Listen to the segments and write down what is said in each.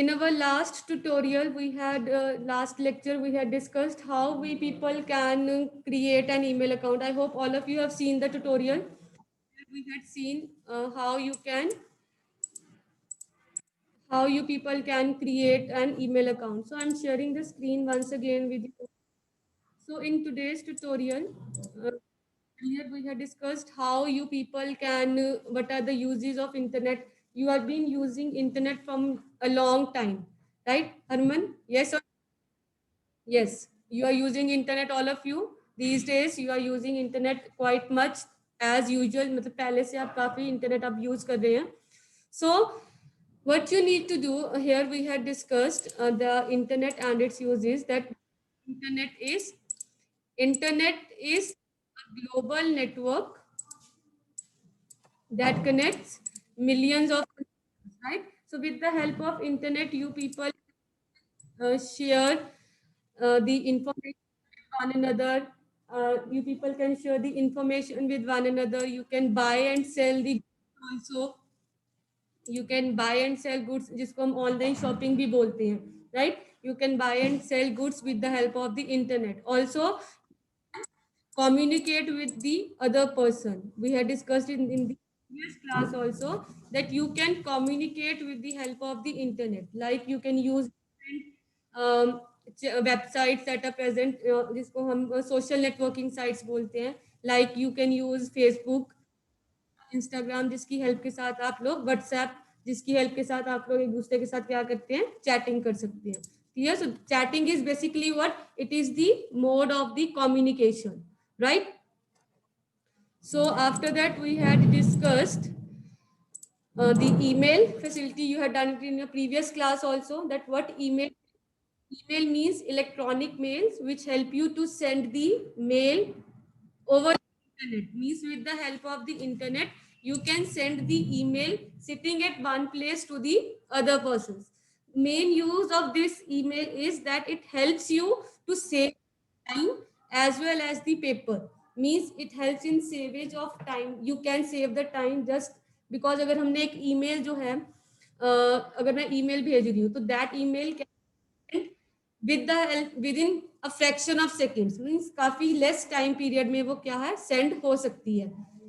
in our last tutorial, we had last lecture, we had discussed how we people can create an email account. I hope all of you have seen the tutorial. We had seen how you people can create an email account. So I'm sharing the screen once again with you. So in today's tutorial, uh, earlier we had discussed how you people can, what are the uses of internet. You have been using internet from a long time, right, Harman? Yes or yes? You are using internet, all of you. These days you are using internet quite much as usual. मतलब पहले से आप काफी internet आप use कर रहे हैं. So what you need to do here, we had discussed the internet and its uses. That internet is internet is a global network that connects millions of users, right? So with the help of internet, you people share the information with one another. You people can share the information with one another. You can buy and sell the goods also. You can buy and sell goods, जिसको हम online shopping भी बोलते हैं, right? You can buy and sell goods with the help of the internet. Also, communicate with the other person. We had discussed in the previous class also that you can communicate with the help of the internet. Like you can use different websites that are present, जिसको हम social networking sites बोलते हैं. Like you can use Facebook, Instagram, जिसकी help के साथ आप लोग WhatsApp, जिसकी हेल्प के साथ आप लोग एक दूसरे के साथ क्या करते हैं, चैटिंग कर सकते हैं. Clear? So chatting is basically what it is the mode of the communication, right? So after that we had discussed the email facility. You had done it in your previous class also, that what email means electronic mails which help you to send the mail over the internet. Means with the help of the internet you can send the email sitting at one place to the other persons. Main use of this email is that it helps you to save time as well as the paper. Means it helps in savage of time. You can save the time just because अगर हमने एक email जो है अगर मैं email भेज रही हूँ तो that email can with the help within a fraction of seconds. Means काफी less time period में वो क्या है, send हो सकती है.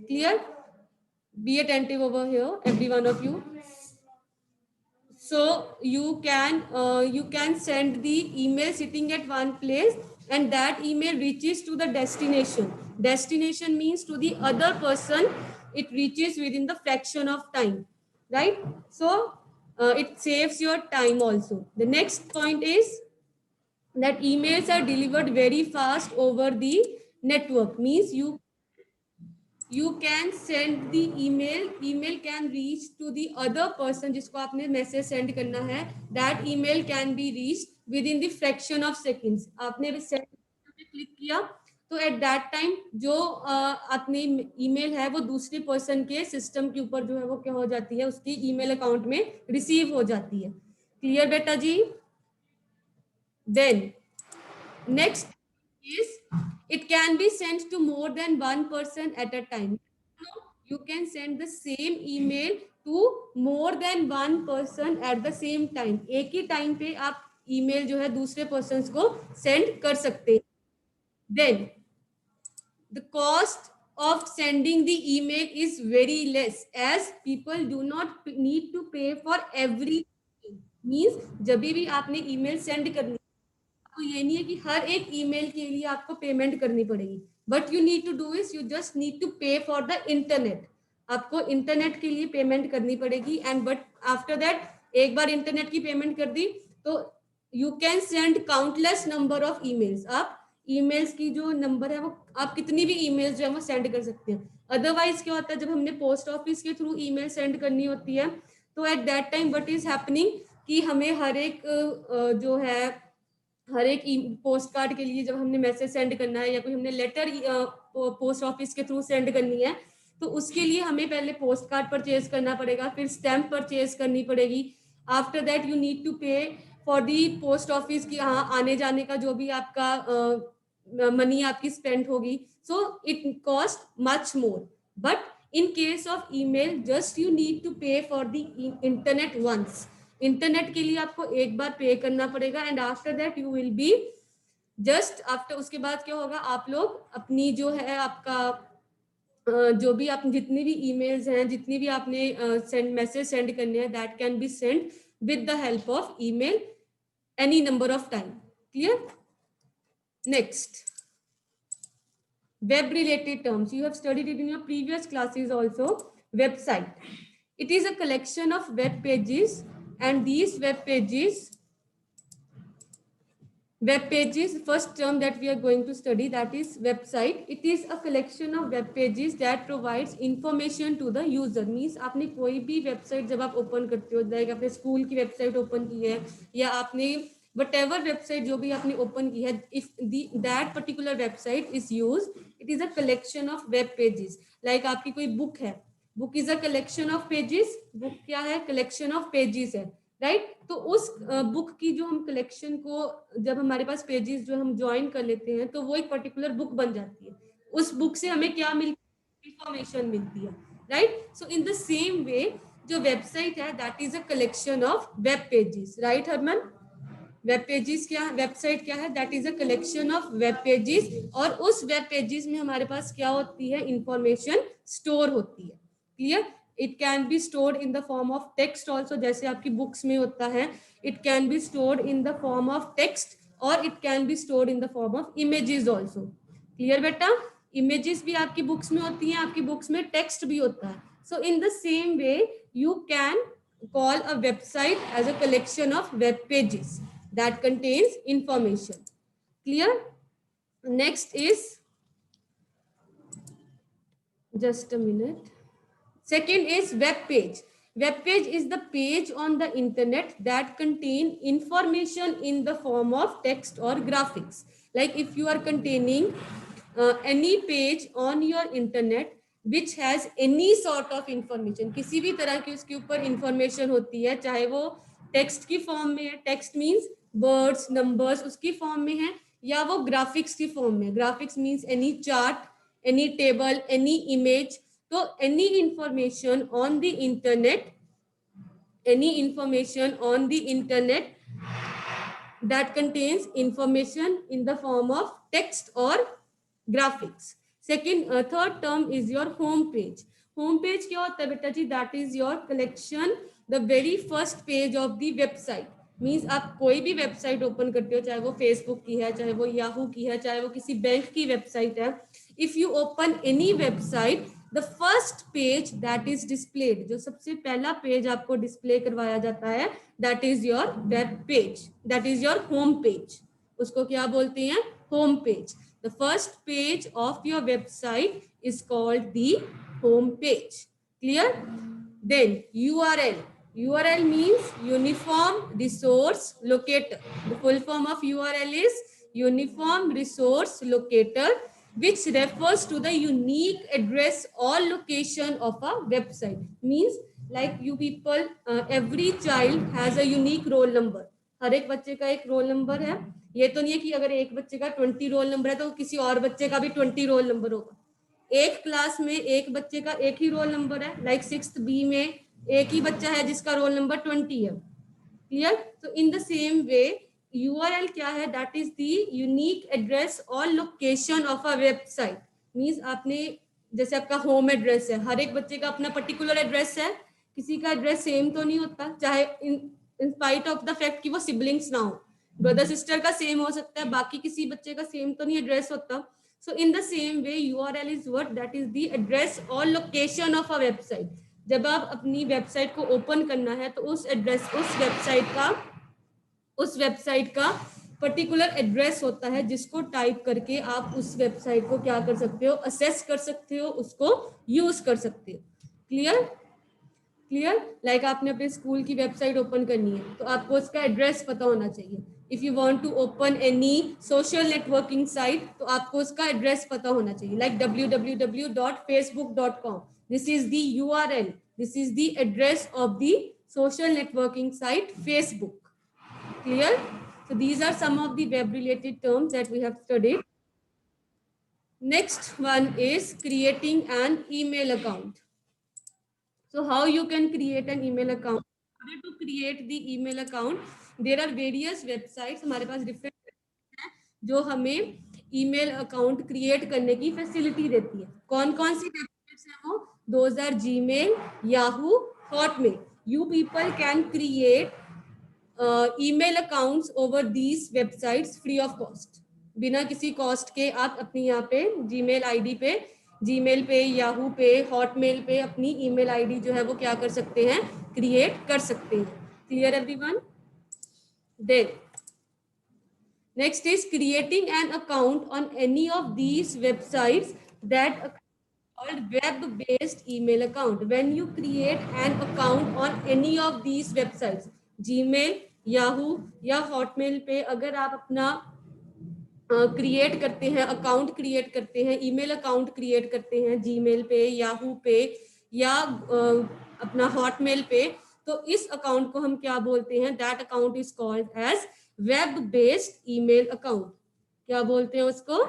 Clear? Be attentive over here, every one of you. So you can send the email sitting at one place, and that email reaches to the destination. Destination means to the other person. It reaches within the fraction of time, right? So it saves your time also. The next point is that emails are delivered very fast over the network. Means you can send the email can reach to the other person जिसको आपने message send करना है. That email can be reached within the fraction of seconds. आपने send पे click किया तो at that time जो अपनी ईमेल है वो दूसरे पर्सन के सिस्टम के ऊपर जो है वो क्या हो जाती है, उसकी ईमेल अकाउंट में रिसीव हो जाती है. क्लियर बेटा जी? Then next is it can be sent to more than one person at a time. You can send the same email to more than one person at the same time. एक ही time पे आप email जो है दूसरे person को send कर सकते हैं. Then the cost of sending the email is very less as people do not need to pay for every. Means जब भी आपने ईमेल सेंड करनी तो ये नहीं है कि हर एक ईमेल के लिए आपको पेमेंट करनी पड़ेगी. But you need to do is you just need to pay for the internet. आपको इंटरनेट के लिए पेमेंट करनी पड़ेगी. एंड बट आफ्टर दैट एक बार इंटरनेट की पेमेंट कर दी तो you can send countless number of emails. आप ईमेल्स की जो नंबर है वो आप कितनी भी ईमेल्स जो है वो सेंड कर सकते हैं. अदरवाइज क्या होता है, जब हमने पोस्ट ऑफिस के थ्रू ईमेल सेंड करनी होती है तो at that time what is happening कि हमें हर एक जो है हर एक पोस्ट कार्ड के लिए जब हमने मैसेज सेंड करना है या कोई हमने लेटर पोस्ट ऑफिस के थ्रू सेंड करनी है तो उसके लिए हमें पहले पोस्ट कार्ड परचेज करना पड़ेगा, फिर स्टैम्प परचेज करनी पड़ेगी. After that you need to pay for the post office की हाँ आने जाने का जो भी आपका मनी आपकी स्पेंड होगी. So it cost much more. But in case of email just you need to pay for the internet once. Internet के लिए आपको एक बार पे करना पड़ेगा and after that you will be just after, उसके बाद क्या होगा, आप लोग अपनी जो है आपका जो भी आप जितनी भी ईमेल्स हैं, जितनी भी आपने सेंड मैसेज सेंड करने हैं, that can be send with the help of email any number of time. Clear? Next, web related terms. You have studied it in your previous classes also. Website. It is a collection of web pages, and these web pages, first term that we are going to study, that is website. It is a collection of web pages that provides information to the user. Means आपने कोई भी website जब आप open करते हो, like आपने school की website open की है, या आपने whatever website जो भी आपने open की है, if that particular website is used, it is a collection of web pages. Like आपकी कोई book है, book is a collection of pages. book क्या है? collection of pages है, राइट तो उस बुक की जो हम कलेक्शन को जब हमारे पास पेजेस जो हम ज्वाइन कर लेते हैं तो वो एक पर्टिकुलर बुक बन जाती है. उस बुक से हमें क्या मिलती है? इंफॉर्मेशन मिलती है, right. So in the same way जो वेबसाइट है that is a collection of web pages, right Harman. Web pages क्या है? वेबसाइट क्या है? That is a collection of web pages. और उस वेब पेजेस में हमारे पास क्या होती है? इंफॉर्मेशन स्टोर होती है. Clear? It can be stored in the form of text also, जैसे आपकी बुक्स में होता है. It can be stored in the form of text और it can be stored in the form of images also. Clear बेटा? Images भी आपकी books में होती हैं, आपकी बुक्स में टेक्स्ट भी होता है. So in the same way you can call a website as a collection of web pages that contains information. Clear? Next is, just a minute. Second is web page. Web page is the page on the internet that contain information in the form of text or graphics. Like if you are containing any page on your internet which has any sort of information, किसी भी तरह की उसके ऊपर information होती है, चाहे वो text की form में है, text means words, numbers उसकी form में है, या वो graphics की form में. Graphics means any chart, any table, any image. So any information on the internet that contains information in the form of text or graphics. Third term is your home page. Home page क्या होता है बेटा जी? That is your collection, the very first page of the website. Means आप कोई भी website open करते हो, चाहे वो फेसबुक की है, चाहे वो याहू की है, चाहे वो किसी बैंक की वेबसाइट है. If you open any website, the first page that is displayed, जो सबसे पहला पेज आपको डिस्प्ले करवाया जाता है, that is your web page, that is your home page. उसको क्या बोलते हैं? Home page. The first page of your website is called the home page. Clear? Then URL. URL means Uniform Resource Locator. The full form of URL is Uniform Resource Locator, which refers to the unique address or location of a website. Means like you people, every child has a unique roll number. हर एक बच्चे का एक roll number है. ये तो नहीं है कि अगर एक बच्चे का 20 रोल नंबर है तो किसी और बच्चे का भी 20 रोल नंबर होगा. एक क्लास में एक बच्चे का एक ही रोल नंबर है. लाइक 6th B में एक ही बच्चा है जिसका रोल नंबर 20 है. क्लियर? तो in the same way URL क्या है? That is the unique address और लोकेशन ऑफ अ वेबसाइट. मींस आपने जैसे आपका होम एड्रेस है, हर एक बच्चे का अपना पर्टिकुलर एड्रेस है. किसी का एड्रेस सेम तो नहीं होता, चाहे in spite of the fact कि वो सिबलिंग्स ना हो. ब्रदर सिस्टर का सेम हो सकता है, बाकी किसी बच्चे का सेम तो नहीं एड्रेस होता. So in the same way URL is what? That is the address or location of a website. जब आप अपनी वेबसाइट को ओपन करना है तो उस एड्रेस, उस वेबसाइट का पर्टिकुलर एड्रेस होता है जिसको टाइप करके आप उस वेबसाइट को क्या कर सकते हो? असेस कर सकते हो, उसको यूज कर सकते हो. क्लियर? क्लियर? लाइक आपने अपने स्कूल की वेबसाइट ओपन करनी है तो आपको उसका एड्रेस पता होना चाहिए. If you want to open any social networking site तो आपको उसका एड्रेस पता होना चाहिए. Like www.facebook.com. This is the URL, this is the address of the social networking site Facebook. Clear? So these are some of the web related terms that we have studied. Next one is creating an email account. So how you can create an email account? to create the email account, there are various websites, हमारे पास different हैं जो हमें email account create करने की facility देती है। कौन कौन सी वेबसाइट्स हैं वो? Those are Gmail, Yahoo, Hotmail. You people can create email accounts over these websites free of cost. बिना किसी कॉस्ट के आप अपनी यहाँ पे जीमेल आईडी पे, जीमेल पे, याहू पे, हॉटमेल पे अपनी ईमेल आईडी जो है वो क्या कर सकते हैं, क्रिएट कर सकते हैं। Clear everyone? Then next is creating an account on any of these websites that are called web-based email account. When you create an account on any of these websites, Gmail, Yahoo या Hotmail पे अगर आप अपना create करते हैं, account create करते हैं, email account create करते हैं जीमेल पे, याहू पे या अपना हॉटमेल पे, तो इस अकाउंट को हम क्या बोलते हैं? That account is called as web based email account. क्या बोलते हैं उसको?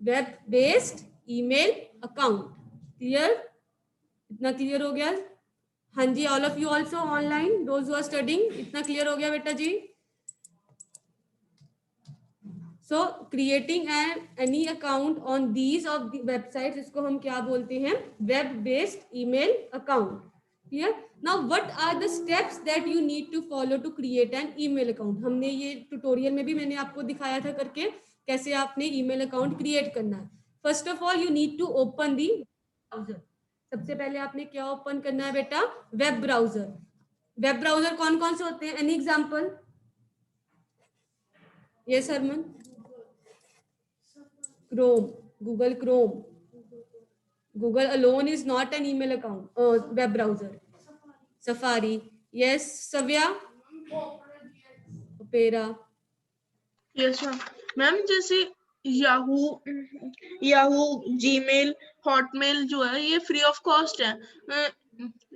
Web based email account. Clear? इतना क्लियर हो गया? हाँ जी, all of you also online, those who are studying, इतना क्लियर हो गया बेटा जी? So creating any account on these of the website, इसको हम क्या बोलते हैं? Web based email account. Clear? Now what are the steps that you need to follow to create an email account? हमने ये ट्यूटोरियल में भी मैंने आपको दिखाया था करके कैसे आपने ईमेल अकाउंट क्रिएट करना है। First of all you need to open the browser. सबसे पहले आपने क्या ओपन करना है बेटा? Web browser. वेब ब्राउजर कौन कौन से होते हैं? Any example? Yes Harman? Chrome, Google Chrome. Google alone is not an email account, web browser. Safari. Yes, Savya? Opera. Yes ma'am. Ma'am जैसे याहू, जीमेल, हॉटमेल जो है ये फ्री ऑफ कॉस्ट है,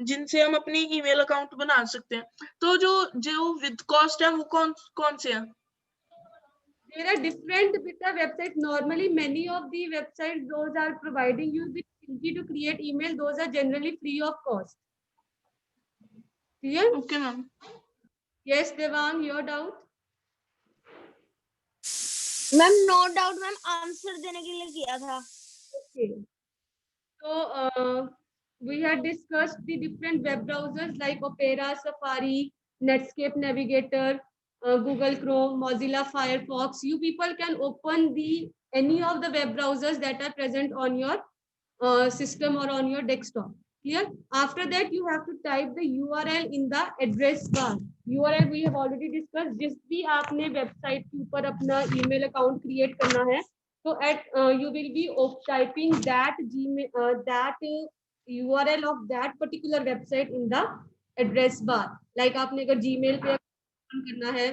जिनसे हम अपनी ईमेल अकाउंट बना सकते हैं। तो जो विद कॉस्ट है वो कौन कौन से हैं? There are different beta websites. Normally, many of the websites those are providing you the ability to create email. Those are generally free of cost. Clear? Okay, ma'am. Yes, Devang, your doubt? Ma'am no doubt ma'am, answer देने के लिए किया था। Okay. So we had discussed the different web browsers like Opera, Safari, Netscape Navigator, Google Chrome, Mozilla Firefox. You people can open any of the web browsers that are present on your system or on your desktop. Clear? After that, you have to type the URL in the address bar. URL we have already discussed. जिस भी आपने website के ऊपर अपना email account create करना है, so at you will be typing that Gmail, that URL of that particular website in the address bar. Like आपने अगर Gmail पे ओपन करना है,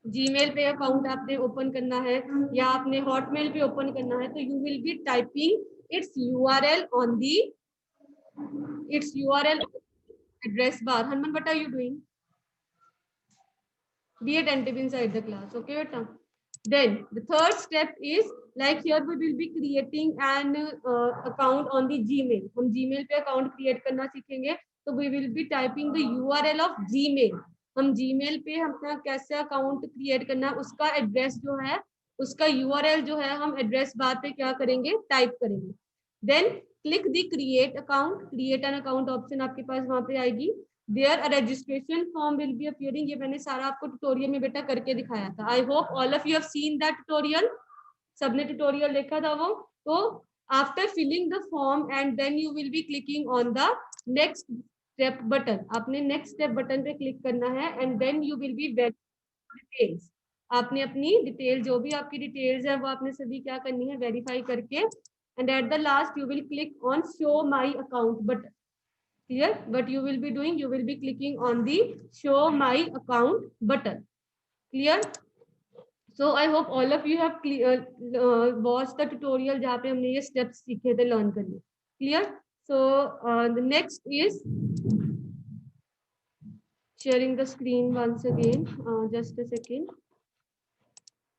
Gmail पे अकाउंट आपने ओपन करना है या आपने Hotmail पे ओपन करना है, तो you will be typing its URL on the address bar. Hanuman, what are you doing? Be attentive inside the class, okay beta? Then the third step is like here we will be creating an account on the Gmail. हम Gmail पे account create करना सीखेंगे, तो we will be typing the URL of Gmail. हम Gmail पे अपना कैसे account create करना है उसका एड्रेस जो है, उसका URL जो है हम एड्रेस बार पे क्या करेंगे? टाइप करेंगे। Then click the create account, create an account option आपके पास वहां पे आएगी। There a registration form will be appearing. ये मैंने सारा आपको ट्यूटोरियल में बेटा करके दिखाया था। I hope all of you have seen that tutorial. सबने ट्यूटोरियल देखा था वो। तो after filling the form and then you will be clicking on the next step button. आपने नेक्स्ट स्टेप बटन पे क्लिक करना है and then you will be details. आपने अपनी डिटेल जो भी आपकी डिटेल्स है वो आपने सभी क्या करनी है? वेरीफाई करके and at the last you will click on show my account button. Clear? What you will be doing, you will be clicking on the show my account button. Clear? So I hope all of you have watched the tutorial जहाँ पे हमने ये steps सीखे थे learn करने. Clear? So the next is sharing the screen once again. Just a second.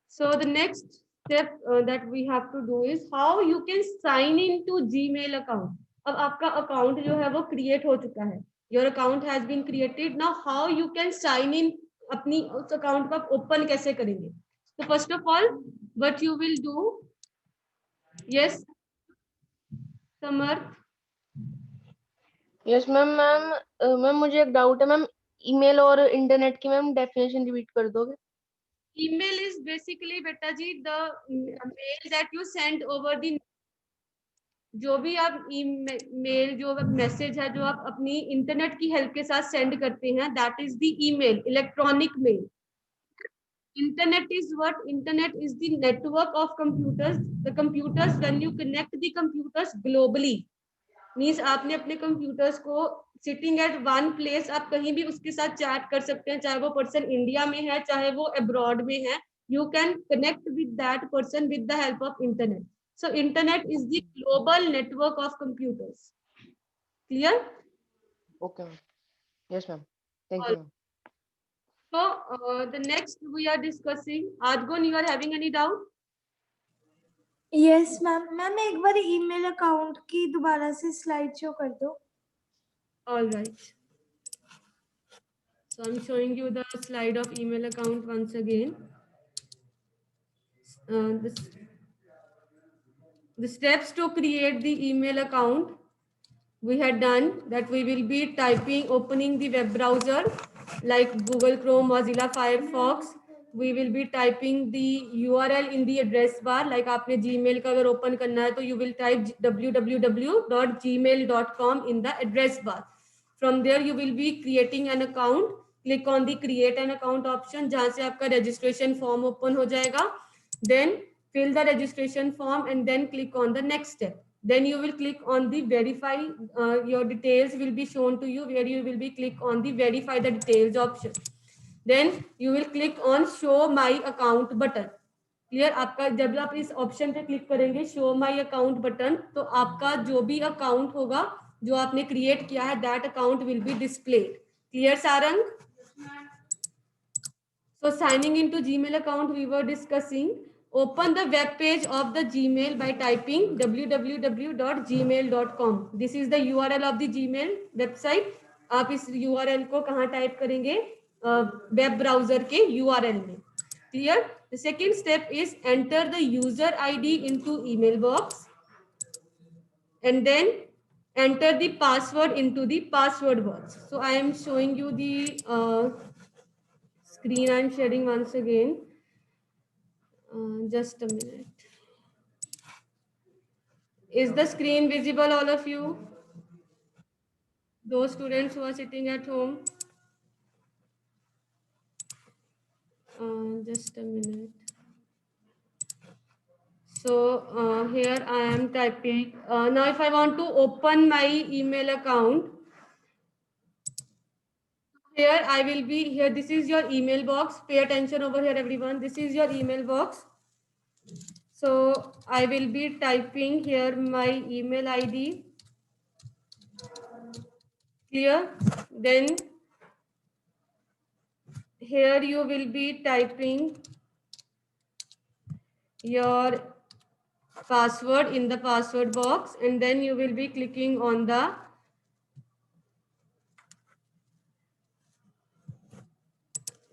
So the next step that we have to do is how you can sign in to Gmail account. अब आपका account जो है वो create हो चुका है, your account has been created. Now how you can sign in, अपनी उस अकाउंट को आप ओपन कैसे करेंगे? तो first of all what you will do, yes Samarth. Yes ma'am. Ma'am मुझे एक डाउट है मैम, ईमेल और इंटरनेट की मैम डेफिनेशन रिपीट कर दोगे? ईमेल इज बेसिकली बेटा जी the mail that you send over the, जो भी आप ईमेल, जो मैसेज है जो आप अपनी इंटरनेट की हेल्प के साथ सेंड करते हैं, that is the email, electronic mail. Internet is what? Internet is the network of computers. The computers, when you connect the computers globally, means आपने अपने computers को sitting at one place, आप कहीं भी उसके साथ chat कर सकते हैं, चाहे वो person इंडिया में है, चाहे वो abroad में है. You can connect with that person with the help of internet. So internet is the global network of computers. Clear? Okay ma'am. Yes ma'am. Thank you ma'am. So the next we are discussing. Adgon, you are having any doubt? Yes ma'am. Ma'am एक बार email account की दोबारा से slide show कर दो. All right. So I'm showing you the slide of email account once again. The steps to create the email account we had done, that we will be typing, opening the web browser like Google Chrome, Mozilla Firefox. We will be typing the URL in the address bar. Like आपने Gmail का अगर open करना है तो you will type www.gmail.com in the address bar. From there you will be creating an account. Click on the create an account option जहाँ से आपका registration form open हो जाएगा. Then fill the registration form and then click on the next step. Then you will click on the verify. Your details will be shown to you, where you will be click on the verify the details option. Then you will click on show my account button. Clear? आपका जब आप इस option पे click करेंगे show my account button, तो आपका जो भी अकाउंट होगा जो आपने क्रिएट किया है, that account will be displayed. Clear Sarang? So signing into Gmail account we were discussing. Open the web page of the Gmail by typing www.gmail.com. This is the URL of the Gmail website. आप इस URL को कहाँ type करेंगे? Web browser के URL में. Clear? The second step is enter the user ID into email box and then enter the password into the password box. So I am showing you the screen. I am sharing once again. Just a minute. Is the screen visible, all of you? Those students who are sitting at home. Just a minute. So here I am typing. Now if I want to open my email account, here I will be here. This is your email box. Pay attention over here, everyone. This is your email box. So I will be typing here my email ID. Clear? Then here you will be typing your password in the password box, and then you will be clicking on the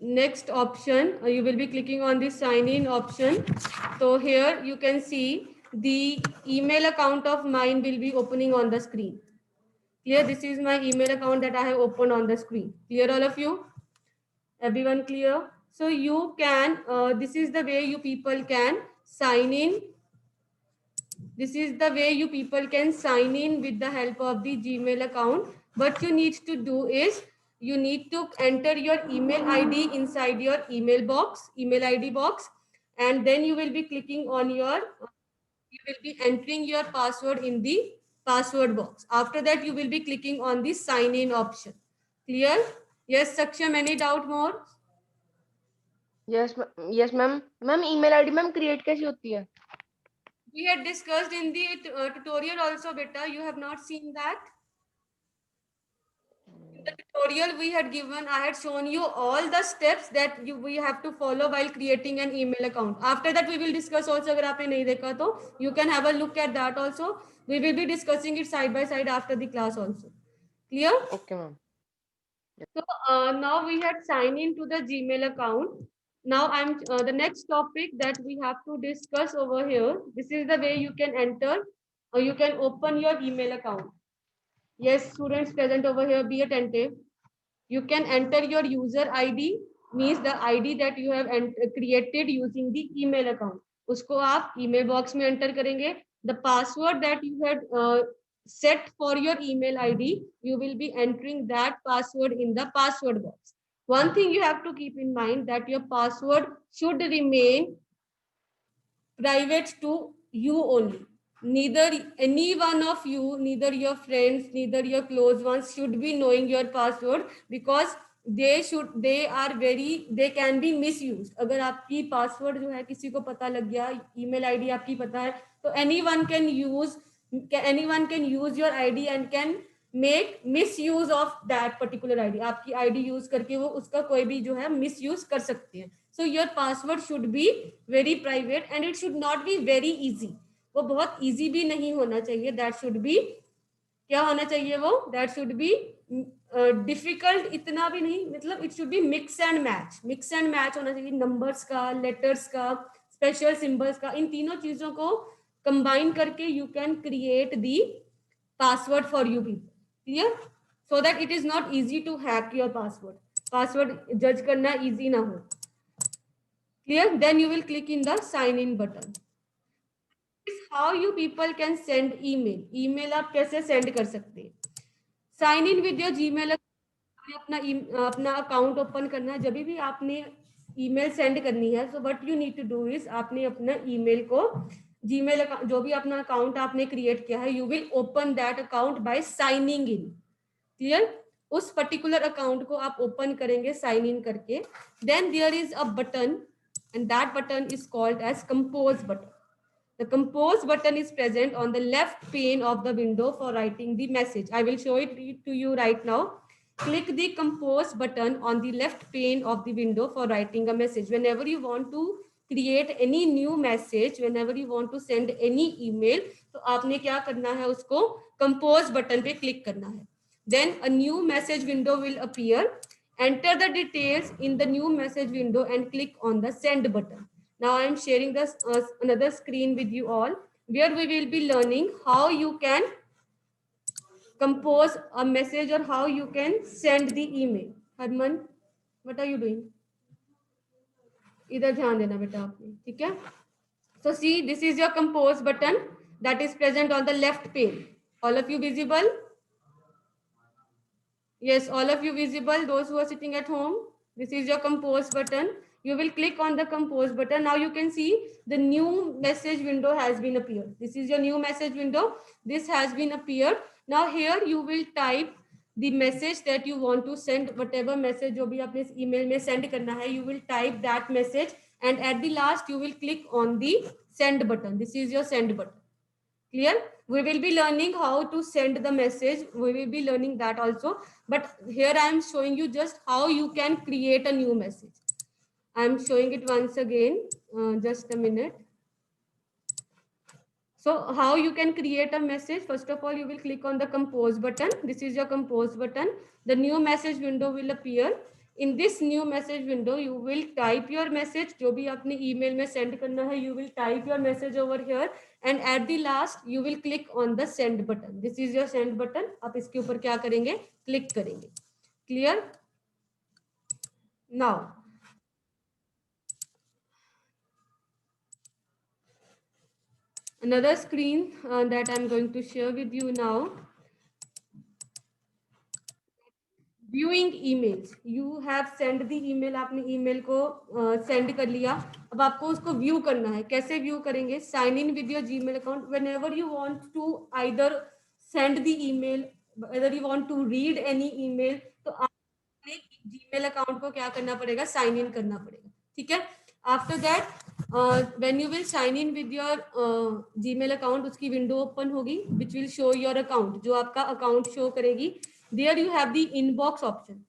next option. You will be clicking on the sign in option. So here you can see the email account of mine will be opening on the screen. Clear? This is my email account that I have opened on the screen. Clear, all of you? Everyone clear? So you can, this is the way you people can sign in. This is the way you people can sign in with the help of the Gmail account. What you need to do is you need to enter your email ID inside your email box, email ID box, and then you will be clicking on your, you will be entering your password in the password box. After that, you will be clicking on the sign in option. Clear? Yes, Saksham, any doubt more? Yes ma'am. Ma'am email ID ma'am create कैसे होती है? We had discussed in the tutorial also, beta. You have not seen that? In the tutorial we had given, I had shown you all the steps that we have to follow while creating an email account. After that we will discuss also. अगर आपने नहीं देखा तो you can have a look at that also. We will be discussing it side by side after the class also. Clear? Okay ma'am. So now we had signed into the Gmail account. Now I'm the next topic that we have to discuss over here. This is the way you can enter or you can open your email account. Yes, students present over here, be attentive. You can enter your user ID, means the ID that you have created using the email account. उसको आप email box में enter करेंगे. The password that you had set for your email ID, you will be entering that password in the password box. One thing you have to keep in mind that your password should remain private to you only. Neither any one of you, neither your friends, neither your close ones should be knowing your password, because they can be misused. अगर आपकी password जो है किसी को पता लग गया, email ID आपकी पता है, तो anyone can use your ID and can make misuse of that particular ID. आपकी ID use करके वो उसका कोई भी जो है misuse कर सकते हैं. So your password should be very private and it should not be very easy. वो बहुत easy भी नहीं होना चाहिए. That should be क्या होना चाहिए वो? That should be difficult इतना भी नहीं, मतलब it should be mix and match. Mix and match होना चाहिए. Numbers का, letters का, special symbols का, इन तीनों चीजों को combine करके you can create the password for you people. Clear? So that it is not easy to hack your password. Password judge करना easy ना हो. Clear? Then you will click in the sign in button. This is how you people can send email. Email आप कैसे send कर सकते हैं? Sign in with your Gmail. अपना account open करना है. जब भी आपने ईमेल सेंड करनी है, so what you need to do is आपने अपना ईमेल को Gmail जो भी अपना अकाउंट आपने क्रिएट किया है, you will open that account by signing in. Clear? उस पर्टिकुलर अकाउंट को आप ओपन करेंगे साइन इन करके. Then there is a button and that button is called as compose button. The compose button is present on the left pane of the window for writing the message. I will show it to you right now. Click the compose button on the left pane of the window for writing a message. Whenever you want to create any new message, whenever you want to send any email, तो आपने क्या करना है, उसको compose button पे click करना है. Then a new message window will appear. Enter the details in the new message window and click on the send button. Now I am sharing this another screen with you all, where we will be learning how you can compose a message or how you can send the email. Harman, what are you doing? इधर ध्यान देना बेटा आपने, ठीक है? So see, this is your compose button that is present on the left pane. All of you visible? Yes, all of you visible, those who are sitting at home. This is your compose button. You will click on the compose button. Now you can see the new message window has been appeared. This is your new message window. This has been appeared. Now here you will type the message that you want to send, whatever message जो भी आपने email में send करना है, you will type that message and at the last you will click on the send button. This is your send button. Clear? We will be learning how to send the message. We will be learning that also. But here I am showing you just how you can create a new message. I am showing it once again. Just a minute. So how you can create a message? First of all, you will click on the compose button. This is your compose button. The new message window will appear. In this new message window, you will type your message. जो भी आपने email में send करना है, you will type your message over here. And at the last, you will click on the send button. This is your send button. आप इसके ऊपर क्या करेंगे? Click करेंगे. Clear? Now, another screen that I'm going to share with you now. Viewing emails. You have sent the email. आपने email को send कर लिया. अब आपको उसको view करना है. कैसे view करेंगे? Sign in with your Gmail account. Whenever you want to either send the email, whether you want to read any email, तो आपने Gmail account को क्या करना पड़ेगा? Sign in करना पड़ेगा. ठीक है? After that, when you will sign in with your Gmail account, उसकी window open होगी, which will show your account. जो आपका account show करेगी. There you have the inbox option.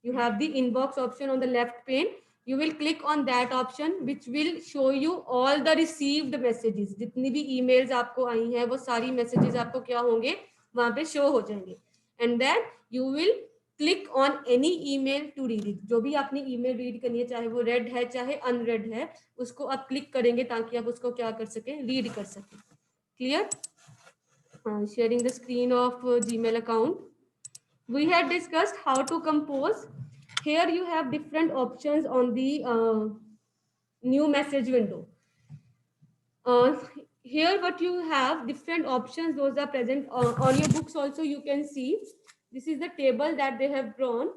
You have the inbox option on the left pane. You will click on that option, which will show you all the received messages. जितनी भी emails आपको आई हैं, वो सारी messages आपको क्या होंगे? वहाँ पे show हो जाएंगे. And then you will click on any email to read it. जो भी आपने ईमेल रीड करनी है, चाहे वो रेड है चाहे अनरेड है, उसको आप क्लिक करेंगे ताकि आप उसको क्या कर सकें, रीड कर सकें। Clear? Sharing the screen of Gmail account. We had discussed how to compose. Here you have different options on the new message window. Here what you have different options, those are present on your books also. You can see this is the table that they have drawn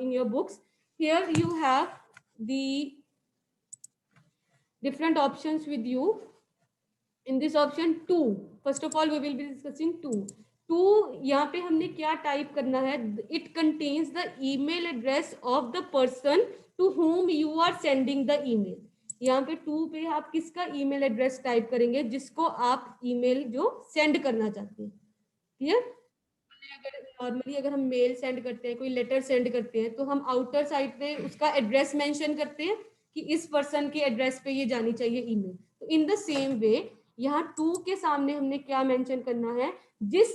in your books. Here you have the different options with you. In this option 2, first of all we will be discussing 2. यहाँ पे हमने क्या type करना है, it contains the email address of the person to whom you are sending the email. यहाँ पे 2 पे आप किसका ईमेल एड्रेस टाइप करेंगे, जिसको आप ईमेल जो सेंड करना चाहते हैं। क्लियर? नॉर्मली अगर हम मेल सेंड करते हैं, कोई लेटर सेंड करते हैं, तो हम आउटर साइड पे उसका एड्रेस मेंशन करते हैं कि इस पर्सन के एड्रेस पे ये जानी चाहिए ईमेल। तो इन द सेम वे यहाँ 2 के सामने हमने क्या मेंशन करना है, जिस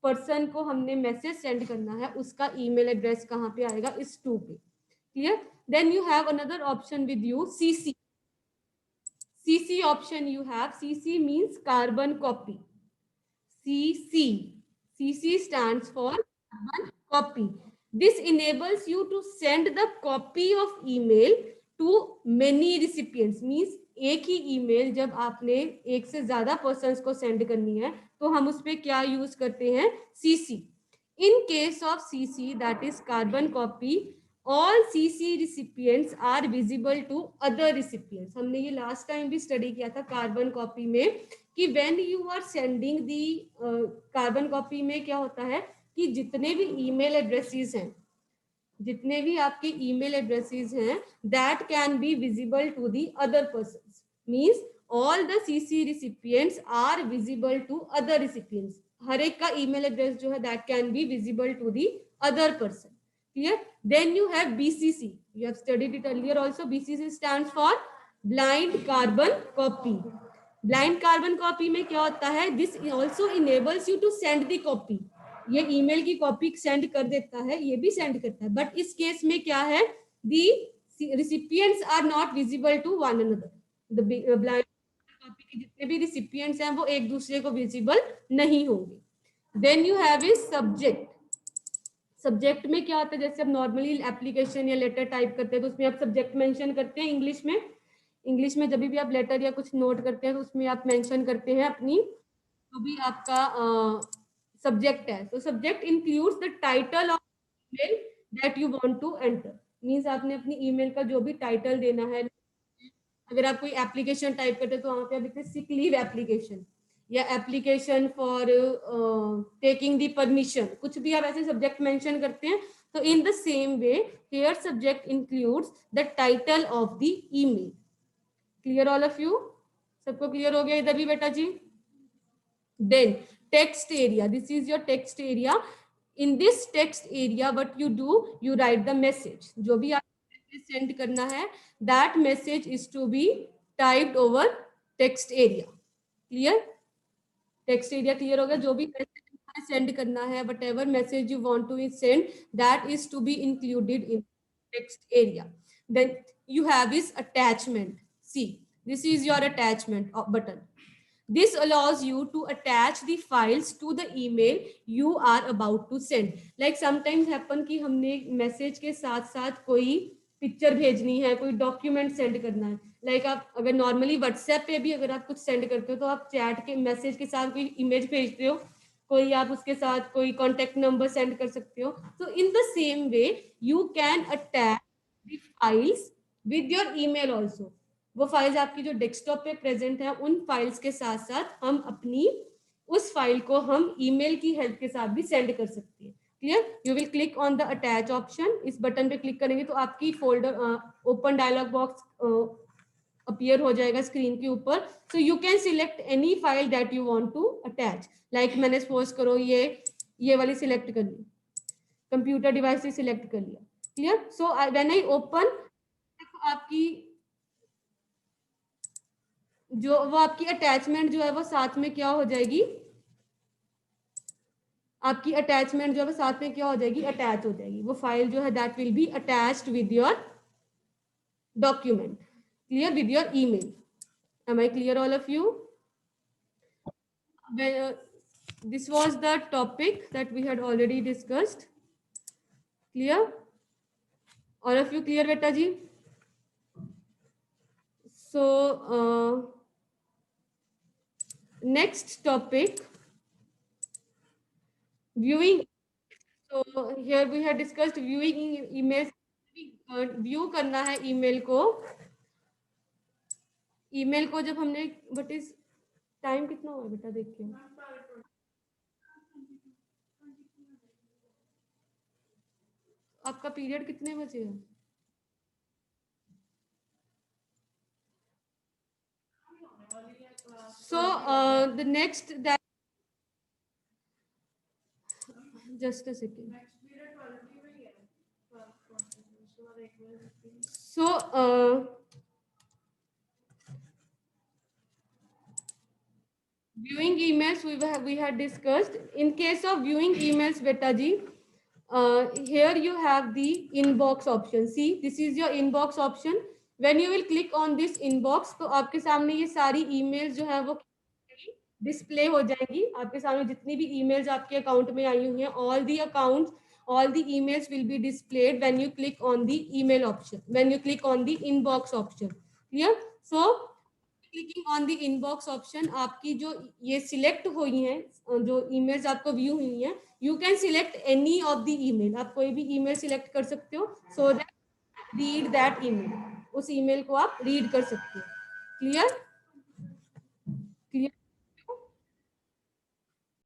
पर्सन को हमने मैसेज सेंड करना है उसका ईमेल एड्रेस कहाँ पे आएगा, इस 2 पे। Clear? Then you have another option with you, CC. CC option you have. CC means carbon copy. CC stands for carbon copy. This enables you to send the copy of email to many recipients. Means एक ही email जब आपने एक से ज्यादा persons को send करनी है तो हम उस पे क्या यूज करते हैं, CC. In case of CC, that is carbon copy, all CC recipients are visible to other recipients. हमने ये लास्ट टाइम भी स्टडी किया था कार्बन कॉपी में कि when you are sending the carbon copy में क्या होता है कि जितने भी ईमेल एड्रेसेस हैं, जितने भी आपके ईमेल एड्रेसेस हैं, that can be visible to the other persons. Means all the CC recipients are visible to other recipients. हर एक का ईमेल एड्रेस जो है that can be visible to the other person. Clear? Then you have BCC. You have studied it earlier also. BCC stands for blind carbon copy. Blind carbon copy में क्या होता है, this also enables you to send the copy. ये email की copy send कर देता है, ये भी सेंड करता है, बट इस केस में क्या है, the recipients are not visible to one another. The blind copy के जितने भी recipients हैं वो एक दूसरे को visible नहीं होंगे. Then you have is subject. Subject में क्या होता है, जैसे आप नॉर्मली एप्लीकेशन या लेटर टाइप करते हैं तो उसमें आप सब्जेक्ट मेंशन करते हैं इंग्लिश में. इंग्लिश में जब भी आप लेटर या कुछ नोट करते हैं तो उसमें आप मेंशन करते हैं अपनी जो भी आपका सब्जेक्ट है. तो subject includes the title of email that you want to enter. Means आपने अपनी ईमेल का जो भी टाइटल देना है. अगर आप कोई एप्लीकेशन टाइप करते हैं तो वहां पे आप लिखते हैं सिक लीव एप्लीकेशन या application for taking the permission, कुछ भी आप ऐसे सब्जेक्ट मेंशन करते हैं. तो in the same way here subject includes the title of the email. Clear all of you? सबको क्लियर हो गया इधर भी बेटा जी? Then text area, this is your text area. In this text area what you do, you write the message. जो भी आप सेंड करना है, that message is to be typed over text area. Clear? Text area clear हो गया. जो भी message send करना है, whatever message you want to send, that is to be included in text area. Then you have is attachment. See, this is your attachment button. This allows you to attach the files to the email you are about to send. Like sometimes happen कि हमने message के साथ साथ कोई picture भेजनी है, कोई document send करना है. लाइक आप अगर नॉर्मली व्हाट्सएप पे भी अगर आप कुछ सेंड करते हो तो आप चैट के मैसेज के साथ कोई इमेज भेजते हो, कोई आप उसके साथ कोई कॉन्टेक्ट नंबर सेंड कर सकते हो. तो in the same way you can attach the files with your email also. वो फाइल्स आपकी जो डेस्कटॉप पे प्रेजेंट है, उन फाइल्स के साथ साथ हम अपनी उस फाइल को हम ईमेल की हेल्प के साथ भी सेंड कर सकते हैं. Clear? You will click on the attach option. इस बटन पे क्लिक करेंगे तो आपकी folder open dialog box appear हो जाएगा स्क्रीन के ऊपर. So you can select any file that you want to attach. Like मैंने सपोज करो ये वाली सिलेक्ट कर ली, कंप्यूटर डिवाइस से सिलेक्ट कर लिया. Clear? So when I open, आपकी जो वो आपकी अटैचमेंट जो है वो साथ में क्या हो जाएगी, आपकी अटैचमेंट जो है साथ में क्या हो जाएगी, अटैच हो जाएगी, वो फाइल जो है that will be attached with your document, clear, with your email. Am I clear, all of you? Well, this was the topic that we had already discussed. Clear, all of you clear, beta ji? So next topic, viewing. So here we had discussed viewing emails. View करना है email को, email को जब हमने, but is time कितना हुआ बेटा, देखिए आपका पीरियड कितने बजे है? So the next that, just a second. So viewing emails we had discussed. In case of viewing emails, beta ji, here you have the inbox option. See, this is your inbox option. When you will click on this inbox, तो आपके सामने ये सारी emails जो है वो display हो जाएंगी आपके सामने, जितनी भी emails आपके अकाउंट में आई हुई हैं, all the accounts, all the emails will be displayed when you click on the email option, when you click on the inbox option. Clear? So clicking on the inbox option, आपकी जो ये select हुई हैं, जो emails आपको view हुई हैं, you can select any of the email, आप कोई भी ईमेल सिलेक्ट कर सकते हो, so that read that email, उस ईमेल को आप रीड कर सकते हो. क्लियर?